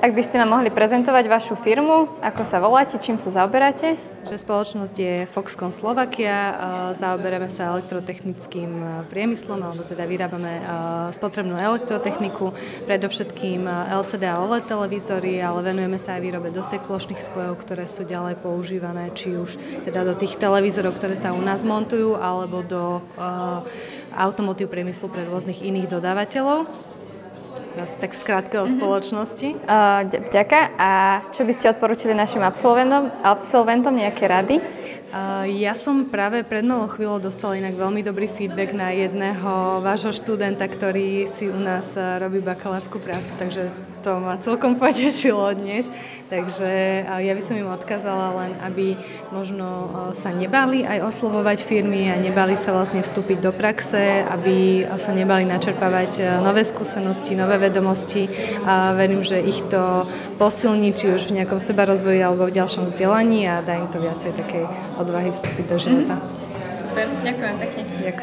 Ak by ste nám mohli prezentovať vašu firmu, ako sa voláte, čím sa zaoberáte? Spoločnosť je Foxconn Slovakia, zaoberáme sa elektrotechnickým priemyslom, alebo teda vyrábame spotrebnú elektrotechniku, predovšetkým LCD a OLED televízory, ale venujeme sa aj výrobe dosiek plošných spojov, ktoré sú ďalej používané, či už teda do tých televízorov, ktoré sa u nás montujú, alebo do automotív priemyslu pre rôznych iných dodávateľov. Asi tak v skratke o spoločnosti. Ďakujem. A čo by ste odporúčili našim absolventom, nejaké rady? Ja som práve pred malou chvíľou dostala inak veľmi dobrý feedback na jedného vášho študenta, ktorý si u nás robí bakalárskú prácu, takže to ma celkom potešilo dnes. Takže ja by som im odkázala len, aby možno sa nebali aj oslovovať firmy a nebali sa vlastne vstúpiť do praxe, aby sa nebali načerpávať nové skúsenosti, nové vedomosti. A verím, že ich to posilní, či už v nejakom sebarozvoji alebo v ďalšom vzdelaní a dá im to viacej takej odvahy vstúpiť do života. Super, ďakujem pekne. Ďakujem.